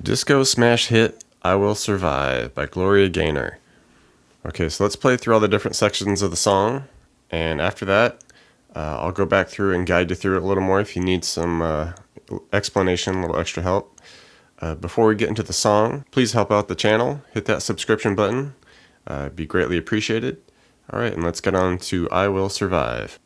Disco smash hit I Will Survive by Gloria Gaynor. Okay, so let's play through all the different sections of the song, and after that I'll go back through and guide you through it a little more if you need some explanation, a little extra help. Before we get into the song, please help out the channel, hit that subscription button, it'd be greatly appreciated. Alright, and let's get on to I Will Survive.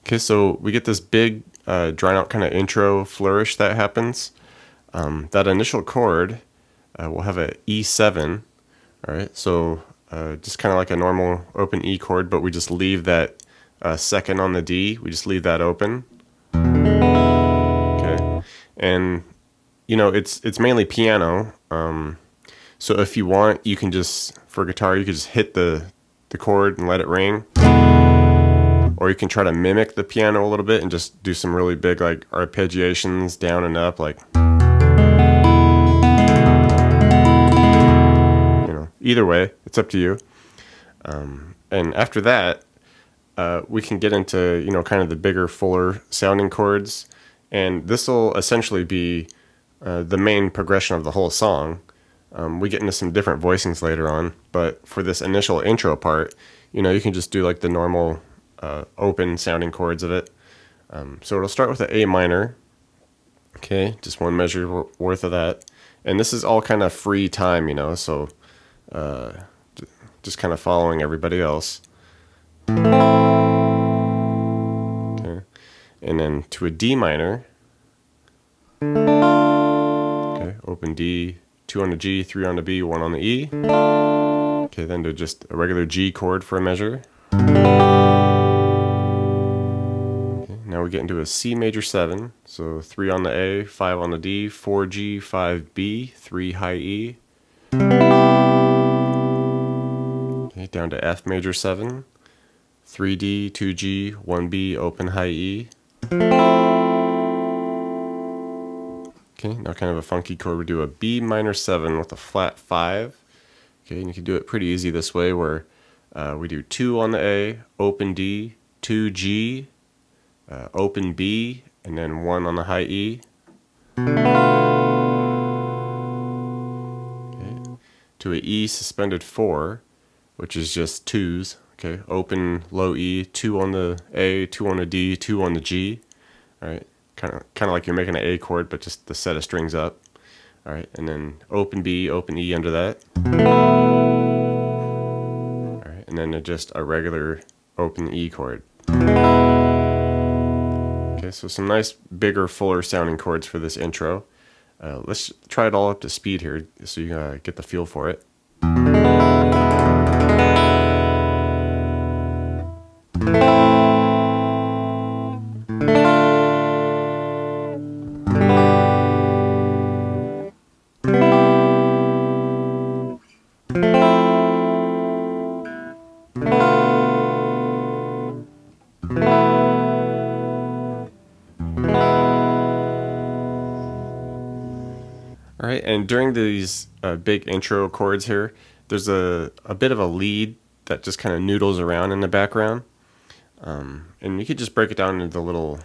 Okay, so we get this big drawn out kind of intro flourish that happens. That initial chord will have a E7, all right, so just kind of like a normal open E chord, but we just leave that second on the D, we just leave that open. Okay, and you know, it's mainly piano, so if you want, you can just, for guitar, you can just hit the chord and let it ring. Or you can try to mimic the piano a little bit and just do some really big like arpeggiations down and up, like, you know, either way, it's up to you. And after that, we can get into, you know, kind of the bigger, fuller sounding chords. And this will essentially be the main progression of the whole song. We get into some different voicings later on, but for this initial intro part, you know, you can just do like the normal open sounding chords of it. So it'll start with an A minor. Okay, just one measure worth of that. And this is all kind of free time, you know, so just kind of following everybody else. Okay, and then to a D minor. Okay, open D, 2 on the G, 3 on the B, 1 on the E. Okay, then to just a regular G chord for a measure. Now we get into a C major 7, so 3 on the A, 5 on the D, 4 G, 5 B, 3 high E. Okay, down to F major 7, 3 D, 2 G, 1 B, open high E. Okay, now kind of a funky chord, we do a B minor 7 with a flat 5. Okay, and you can do it pretty easy this way, where we do 2 on the A, open D, 2 G, open B, and then 1 on the high E. Okay. To a E suspended 4, which is just 2s. Okay, open low E, 2 on the A, 2 on the D, 2 on the G. All right, kind of like you're making an A chord, but just the set of strings up. All right, and then open B, open E under that. All right, and then just a regular open E chord. Okay, so some nice, bigger, fuller sounding chords for this intro. Let's try it all up to speed here so you get the feel for it. All right, and during these big intro chords here, there's a bit of a lead that just kind of noodles around in the background. And you could just break it down into the little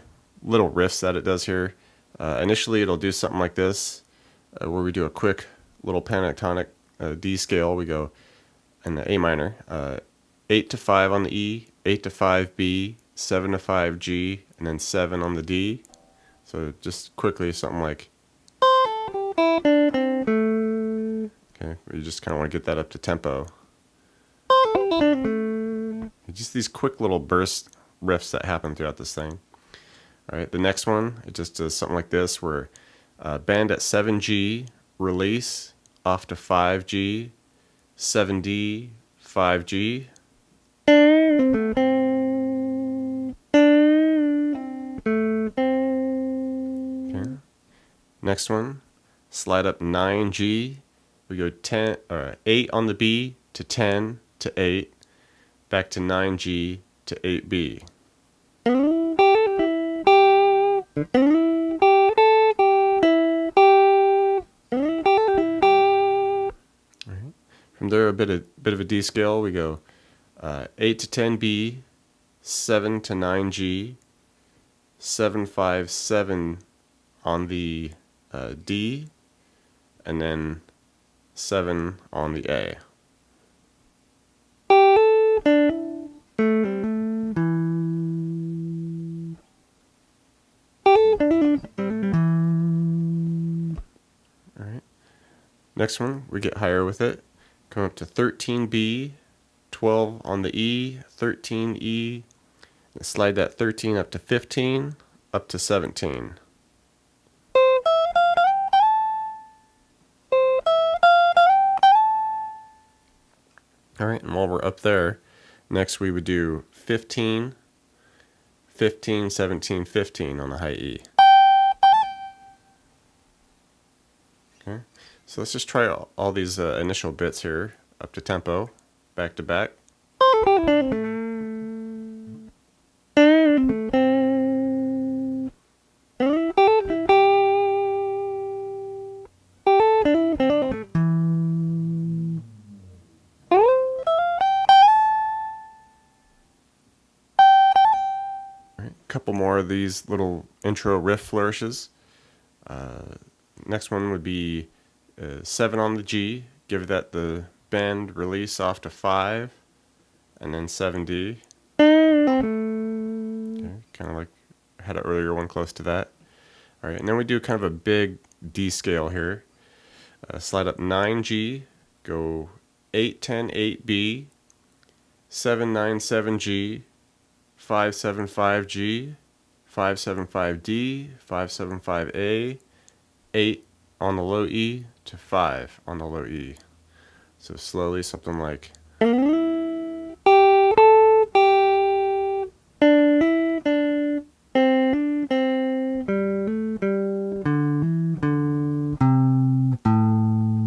riffs that it does here. Initially, it'll do something like this, where we do a quick little pentatonic D scale. We go in the A minor, 8 to 5 on the E, 8 to 5 B, 7 to 5 G, and then 7 on the D. So just quickly something like, okay, you just kind of want to get that up to tempo. Just these quick little burst riffs that happen throughout this thing. All right, the next one, it just does something like this, where band at 7G, release, off to 5G, 7D, 5G. Okay. Next one, slide up 9G, we go 8 on the B to 10 to 8, back to 9G to 8B. Right. From there, a bit of a D scale. We go 8 to 10B, 7 to 9G, 7 5 7 on the D, and then 7 on the A. Alright. Next one, we get higher with it. Come up to 13B, 12 on the E, 13E, slide that 13 up to 15, up to 17. Alright, and while we're up there, next we would do 15, 15, 17, 15 on the high E. Okay, so let's just try all these initial bits here, up to tempo, back to back. Couple more of these little intro riff flourishes. Next one would be 7 on the G, give that the bend release off to 5, and then 7D. Okay, kind of like I had an earlier one close to that. All right, and then we do kind of a big D scale here. Slide up 9G, go 8 10 8B, 7 9 7G, 5 7 5G, 5 7 5D, 5 7 5A, 8 on the low E to 5 on the low E. So slowly something like.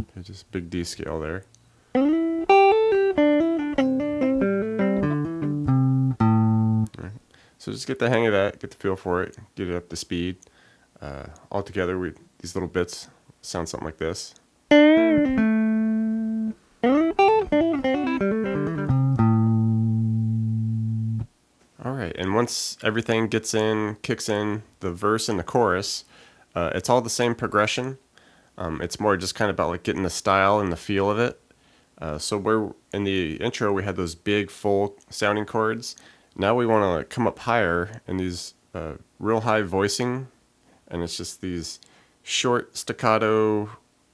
Okay, just big D scale there. So just get the hang of that, get the feel for it, get it up to speed. All together, these little bits sound something like this. All right, and once everything kicks in, the verse and the chorus, it's all the same progression. It's more just kind of about like getting the style and the feel of it. So where in the intro we had those big full sounding chords. Now we want to come up higher in these real high voicing, and it's just these short staccato,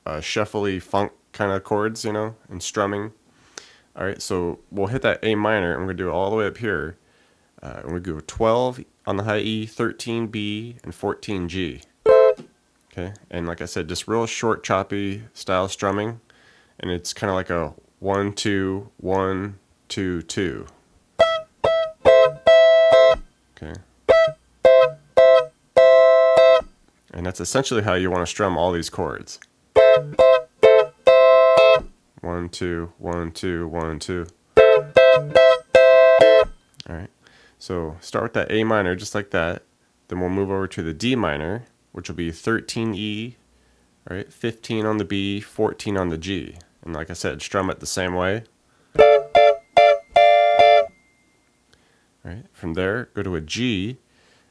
shuffly funk kind of chords, you know, and strumming. All right, so we'll hit that A minor, and we're gonna do it all the way up here. And we go 12 on the high E, 13B, and 14G. Okay, and like I said, just real short, choppy style strumming, and it's kind of like a 1 2 1 2 2. Okay. And that's essentially how you want to strum all these chords. 1 2 1 2 1 2. All right. So start with that A minor just like that. Then we'll move over to the D minor, which will be 13E, all right, 15 on the B, 14 on the G. And like I said, strum it the same way. All right, from there, go to a G,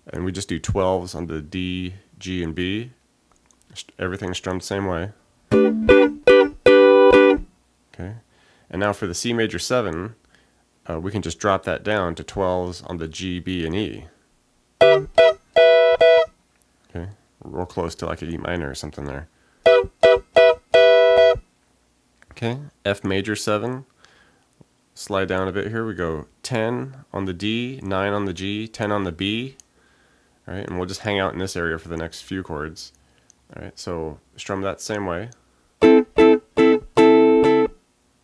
and we just do 12s on the D, G, and B. Everything's strummed the same way. Okay, and now for the C major 7, we can just drop that down to 12s on the G, B, and E. Okay, real close to like an E minor or something there. Okay, F major 7. Slide down a bit here. We go 10 on the D, 9 on the G, 10 on the B. All right, and we'll just hang out in this area for the next few chords. All right, so strum that same way. All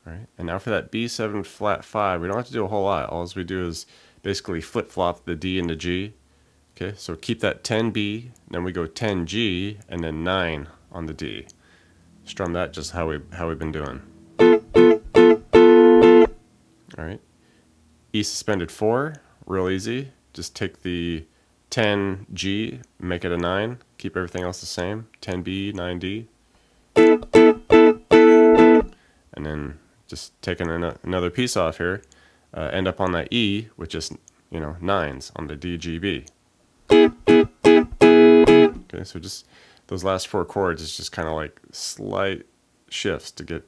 right, and now for that B7 flat 5, we don't have to do a whole lot. All we do is basically flip-flop the D and the G. Okay, so keep that 10B, then we go 10G, and then 9 on the D. Strum that just how we've been doing. All right, E suspended 4, real easy. Just take the 10G, make it a 9, keep everything else the same. 10B, 9D, and then just taking another piece off here, end up on that E, which is 9s on the D, G, B. Okay, so just those last 4 chords is just kind of like slight shifts to get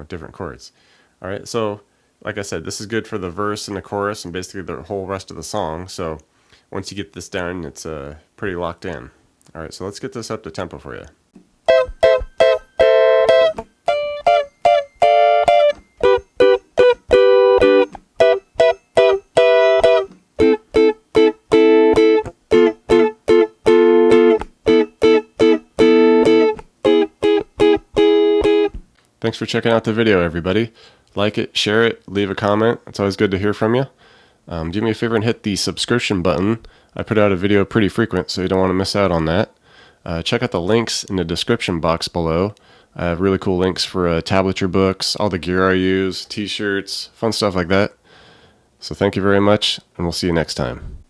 different chords. All right, so like I said, this is good for the verse and the chorus and basically the whole rest of the song. So once you get this down, it's pretty locked in. All right, so let's get this up to tempo for you. Thanks for checking out the video, everybody. Like it, share it, leave a comment. It's always good to hear from you. Do me a favor and hit the subscription button. I put out a video pretty frequent, so you don't want to miss out on that. Check out the links in the description box below. I have really cool links for tablature books, all the gear I use, t-shirts, fun stuff like that. So thank you very much, and we'll see you next time.